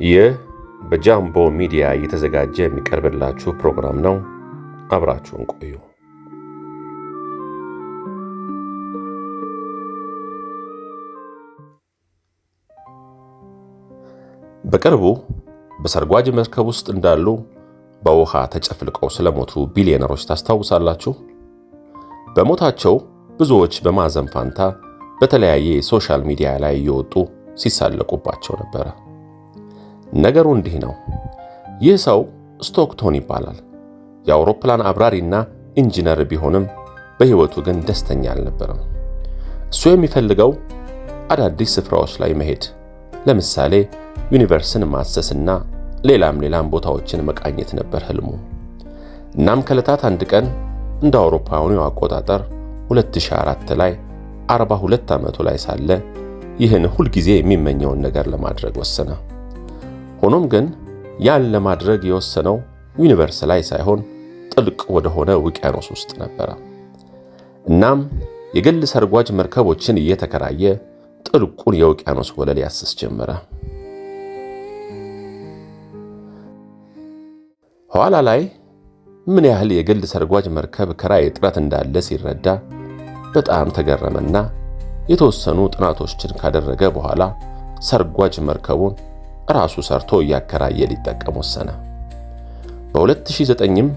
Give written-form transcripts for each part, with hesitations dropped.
ይህ በጃምቦ ሚዲያ እየተዘጋጀ የሚቀርብላችሁ ፕሮግራም ነው። አብራችሁን ቆዩ። በቅርቡ በሰርጓጅ መርከብ ውስጥ እንዳሉ በውሃ ተጨፍልቀው ስለሞቱ ቢሊዮነሮች ታስታውሳላችሁ? በሞታቸው ብዙዎች በማዘን ፋንታ በተለያየ ሶሻል ሚዲያ ላይ እየወጡ ሲሳለቁባቸው ነበር። ነገሩ እንዲህ ነው። ይህ ሰው ስቶክቶን ይባላል። የአውሮፕላን አብራሪና ኢንጂነር ቢሆንም በህይወቱ ግን ደስተኛ አልነበረም። እሱ የሚፈልገው አዳዲስ ስፍራዎች ላይ መሄድ፣ ለምሳሌ ዩኒቨርስን ማሰስና ሌላም ቦታዎችን መቃኘት ነበር ህልሙ። እናም ከዕለታት አንድ ቀን እንደ አውሮፓውያኑ አቆጣጠር 2004 ላይ 42 ዓመቱ ላይ ሳለ ይህን ሁልጊዜ የሚመኘውን ነገር ለማድረግ ወሰነ። ሆኖም ግን ያን ለማድረግ የወሰነው ዩኒቨርስ ላይ ሳይሆን ጥልቅ ወደሆነ ውቅያኖስ ውስጥ ነበር። እናም የግል ሰርጓጅ መርከቦችን እየተከራየ ጥልቁን የውቅያኖስ ወለል ያስስ ጀመረ። ኋላ ላይ ምን ያህል የግል ሰርጓጅ መርከብ ከራይ እጥረት እንዳለ ሲረዳ በጣም ተገረመና የተወሰኑ ጥናቶችን ካደረገ በኋላ ሰርጓጅ መርከቡን ራሱ ሰርቶ እያከራየ ሊጠቀም ወሰነ። በ2009ም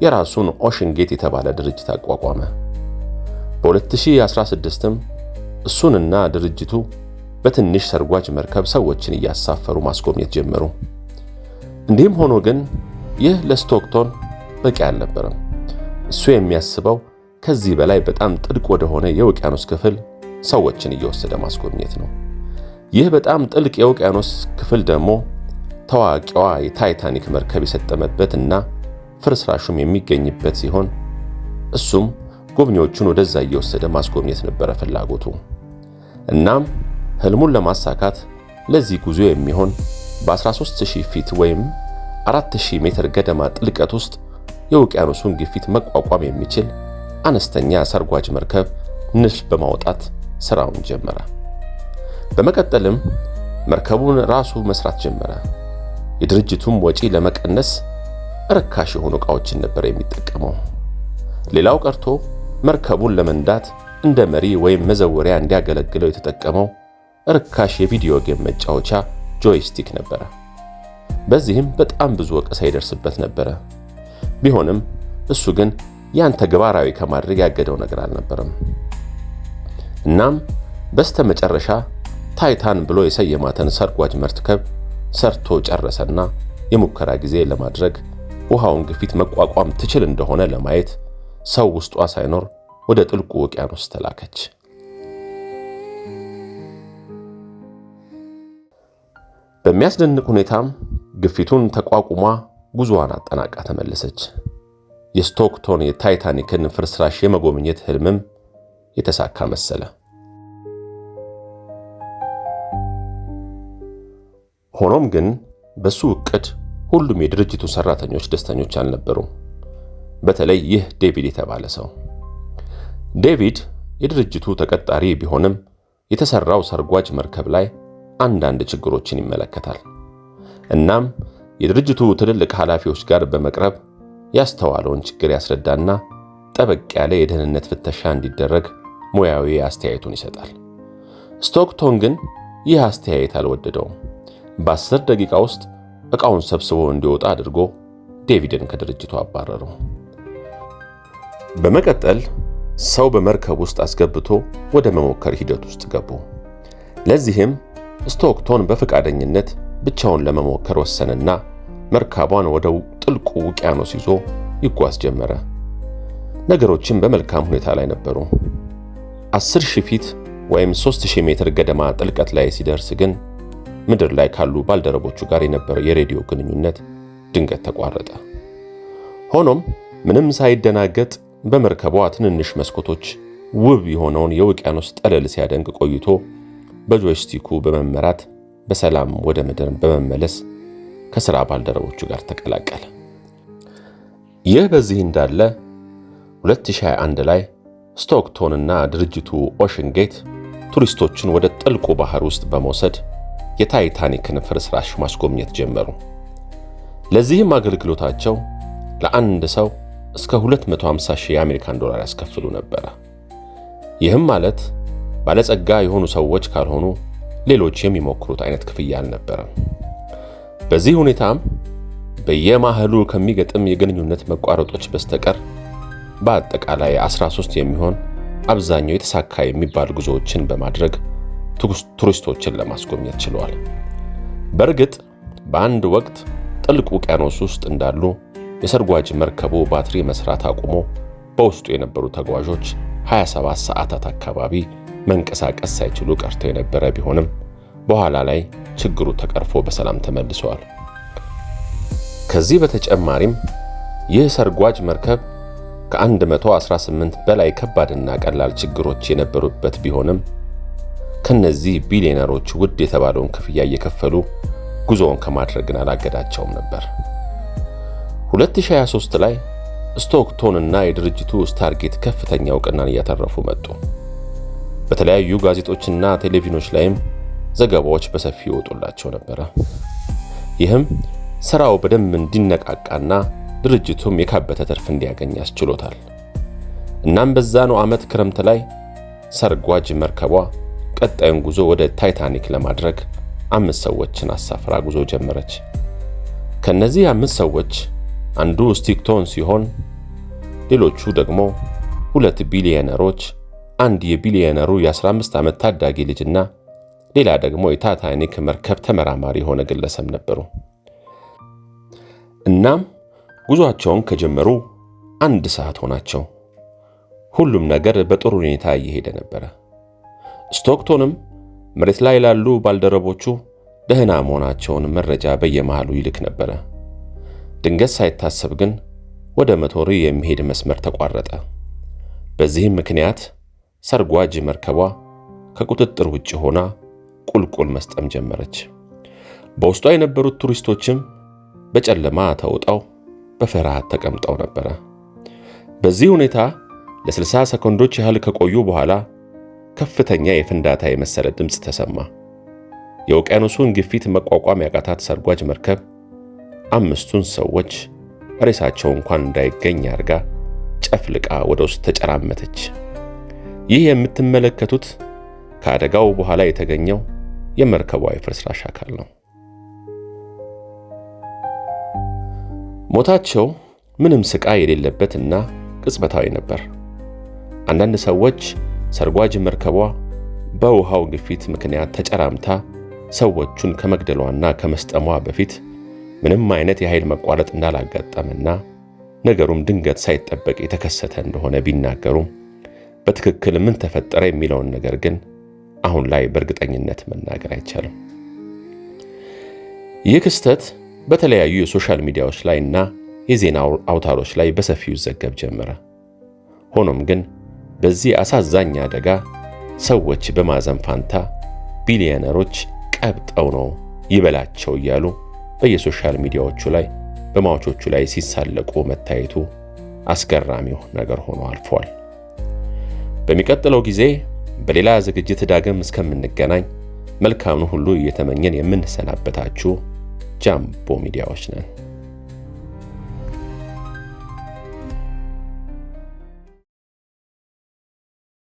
የራሱን ኦሽን ጌት የተባለ ድርጅት አቋቋመ። በ2016ም እሱንና ድርጅቱ በትንሽ ሰርጓጅ መርከብ ሰዎችን እያሳፈሩ ማስጎብኘት ጀመሩ። እንዲህም ሆኖ ግን ይህ ለስቶክቶን በቂ አልነበረም። እሱ የሚያስበው ከዚህ በላይ በጣም ጥልቅ ወደሆነ የውቅያኖስ ክፍል ሰዎችን እየወሰደ ማስጎብኘት ነው። ይህ በጣም ጥልቅ የውቅያኖስ ክፍል ደግሞ ታዋቂዋ የታይታኒክ መርከብ የሰጠመበትና ፍርስራሹም የሚገኝበት ሲሆን እሱም ጎብኚዎቹን ወደዛ እየወሰደ ማስጎብኘት ነበረ ፍላጎቱ። እናም ህልሙን ለማሳካት ለዚህ ጉዞ የሚሆን በ13000 ፊት ወይም 4000 ሜትር ገደማ ጥልቀት ውስጥ የውቅያኖሱን ግፊት መቋቋም የሚችል አነስተኛ ሰርጓጅ መርከብ ንድፍ በማውጣት ስራውን ጀመረ። በመቀጠልም መርከቡን ራሱ መስራት ጀመረ። የድርጅቱም ወጪ ለመቀነስ ርካሽ የሆኑ ዕቃዎችን ነበር የሚጠቀመው። ሌላው ቀርቶ መርከቡን ለመንዳት እንደ መሪ ወይም መዘወሪያ እንዲያገለግለው የተጠቀመው ርካሽ የቪዲዮ ጌም መጫወቻ ጆይስቲክ ነበር። በዚህም በጣም ብዙ ወቀሳ ይደርስበት ነበር። ቢሆንም እሱ ግን ያን ተግባራዊ ከማድረግ ያገደው ነገር አልነበረም። እናም በስተመጨረሻ ታይታን ብሎ የሰየማትን ሰርጓጅ መርከብ ሰርቶ ጨረሰና የሙከራ ጊዜ ለማድረግ ውሃውን ግፊት መቋቋም ትችል እንደሆነ ለማየት ሰው ውስጧ ሳይኖር ወደ ጥልቁ ውቅያኖስ ተላከች። በሚያስደንቅ ሁኔታም ግፊቱን ተቋቁማ ጉዞዋን አጠናቃ ተመለሰች። የስቶክቶን የታይታኒክን ፍርስራሽ የመጎብኘት ህልምም የተሳካ መሰለ። ሆኖም ግን በሱ እቅድ ሁሉም የድርጅቱ ሰራተኞች ደስተኞች አልነበሩም። በተለይ ይህ ዴቪድ የተባለ ሰው። ዴቪድ የድርጅቱ ተቀጣሪ ቢሆንም የተሰራው ሰርጓጅ መርከብ ላይ አንዳንድ ችግሮችን ይመለከታል። እናም የድርጅቱ ትልልቅ ኃላፊዎች ጋር በመቅረብ ያስተዋለውን ችግር ያስረዳና ጠበቅ ያለ የደህንነት ፍተሻ እንዲደረግ ሙያዊ አስተያየቱን ይሰጣል። ስቶክቶን ግን ይህ አስተያየት አልወደደውም። በ10 ደቂቃ ውስጥ ዕቃውን ሰብስቦ እንዲወጣ አድርጎ ዴቪድን ከድርጅቱ አባረረው። በመቀጠል ሰው በመርከብ ውስጥ አስገብቶ ወደ መሞከር ሂደት ውስጥ ገቡ። ለዚህም ስቶክቶን በፈቃደኝነት ብቻውን ለመሞከር ወሰነና መርከቧን ወደ ጥልቁ ውቅያኖስ ይዞ ይጓዝ ጀመረ። ነገሮችም በመልካም ሁኔታ ላይ ነበሩ። 10000 ፊት ወይም 3000 ሜትር ገደማ ጥልቀት ላይ ሲደርስ ግን ምድር ላይ ካሉ ባልደረቦቹ ጋር የነበረው የሬዲዮ ግንኙነት ድንገት ተቋረጠ። ሆኖም ምንም ሳይደናገጥ በመርከቧ ትንንሽ መስኮቶች ውብ የሆነውን የውቅያኖስ ጠለል ሲያደንቅ ቆይቶ በጆይስቲኩ በመመራት በሰላም ወደ ምድር በመመለስ ከሥራ ባልደረቦቹ ጋር ተቀላቀለ። ይህ በዚህ እንዳለ 2021 ላይ ስቶክቶንና ድርጅቱ ኦሽን ጌት ቱሪስቶችን ወደ ጥልቁ ባህር ውስጥ በመውሰድ የታይታኒክን ፍርስራሽ ማስጎብኘት ጀመሩ። ለዚህም አገልግሎታቸው ለአንድ ሰው እስከ 250,000 የአሜሪካን ዶላር ያስከፍሉ ነበር። ይህም ማለት ባለጸጋ የሆኑ ሰዎች ካልሆኑ ሌሎች የሚሞክሩት አይነት ክፍያ አልነበረም። በዚህ ሁኔታም በየማህሉ ከሚገጥም የግንኙነት መቋረጦች በስተቀር በአጠቃላይ 13 የሚሆን አብዛኛው የተሳካ የሚባል ጉዞዎችን በማድረግ ቱሪስቶችን ለማስጎብኘት ችለዋል። በእርግጥ በአንድ ወቅት ጥልቅ ውቅያኖስ ውስጥ እንዳሉ የሰርጓጅ መርከቡ ባትሪ መስራት አቁሞ በውስጡ የነበሩ ተጓዦች 27 ሰዓታት አካባቢ መንቀሳቀስ ሳይችሉ ቀርተው የነበረ ቢሆንም በኋላ ላይ ችግሩ ተቀርፎ በሰላም ተመልሰዋል። ከዚህ በተጨማሪም ይህ ሰርጓጅ መርከብ ከ118 በላይ ከባድና ቀላል ችግሮች የነበሩበት ቢሆንም ከነዚህ ቢሊዮነሮች ውድ የተባለውን ክፍያ እየከፈሉ ጉዞውን ከማድረግ አላገዳቸውም ነበር። 2023 ላይ ስቶክቶንና የድርጅቱ ስታርጌት ከፍተኛ እውቅናን እያተረፉ መጡ። በተለያዩ ጋዜጦችና ቴሌቪዥኖች ላይም ዘገባዎች በሰፊው ይወጡላቸው ነበር። ይህም ስራው በደንብ እንዲነቃቃና ድርጅቱም የካበተ ትርፍ እንዲያገኝ ያስችሎታል። እናም በዛኑ ዓመት ክረምት ላይ ሰርጓጅ መርከቧ ቀጣዩን ጉዞ ወደ ታይታኒክ ለማድረግ 5 ሰዎችን አሳፍራ ጉዞ ጀመረች። ከነዚህ 5 ሰዎች አንዱ ስቶክቶን ሲሆን ሌሎቹ ደግሞ 2 ቢሊዮነሮች፣ አንድ የቢሊዮነሩ የ15 ዓመት ታዳጊ ልጅና ሌላ ደግሞ የታይታኒክ መርከብ ተመራማሪ የሆነ ግለሰብ ነበሩ። እናም ጉዞአቸውን ከጀመሩ 1 ሰዓት ሆናቸው። ሁሉም ነገር በጥሩ ሁኔታ እየሄደ ነበር። ስቶክቶንም መሬት ላይ ላሉ ባልደረቦቹ ደህና መሆናቸውን መረጃ በየመሃሉ ይልክ ነበር። ድንገት ሳይታሰብ ግን ወደ መቶሪ የሚሄድ መስመር ተቋረጠ። በዚህም ምክንያት ሰርጓጅ መርከቧ ከቁጥጥር ውጭ ሆና ቁልቁል መስጠም ጀመረች። በውስጧ የነበሩት ቱሪስቶችም በጨለማ ተውጠው በፍርሃት ተቀምጠው ነበር። በዚህ ሁኔታ ለ60 ሰከንዶች ያህል ከቆዩ በኋላ ከፍተኛ የፍንዳታ የመሰለ ድምፅ ተሰማ። የውቅያኖሱን ግፊት መቋቋም ያቃታት ሰርጓጅ መርከብ 5ቱን ሰዎች ሬሳቸው እንኳን እንዳይገኝ አድርጋ ጨፍልቃ ወደ ውስጥ ተጨራመተች። ይህ የምትመለከቱት ከአደጋው በኋላ የተገኘው የመርከቧ የፍርስራሽ አካል ነው። ሞታቸው ምንም ስቃይ የሌለበትና ቅጽበታዊ ነበር። አንዳንድ ሰዎች ሰርጓጅ መርከቧ በውሃው ግፊት ምክንያት ተጨራምታ ሰዎቹን ከመግደሏና ከመስጠሟ በፊት ምንም አይነት የኃይል መቋረጥ እንዳላጋጠመና ነገሩም ድንገት ሳይጠበቅ የተከሰተ እንደሆነ ቢናገሩም በትክክል ምን ተፈጠረ የሚለውን ነገር ግን አሁን ላይ በእርግጠኝነት መናገር አይቻልም። ይህ ክስተት በተለያዩ የሶሻል ሚዲያዎች ላይና የዜና አውታሮች ላይ በሰፊው ይዘገብ ጀመረ። ሆኖም ግን በዚህ አሳዛኝ አደጋ ሰዎች በማዘን ፋንታ ቢሊዮነሮች ቀብጠው ነው ይበላቸው እያሉ በየሶሻል ሚዲያዎቹ ላይ በሟቾቹ ላይ ሲሳለቁ መታየቱ አስገራሚው ነገር ሆኖ አልፏል። በሚቀጥለው ጊዜ በሌላ ዝግጅት ዳግም እስከምንገናኝ መልካሙን ሁሉ እየተመኘን የምንሰናበታችሁ ጃምቦ ሚዲያዎች ነን።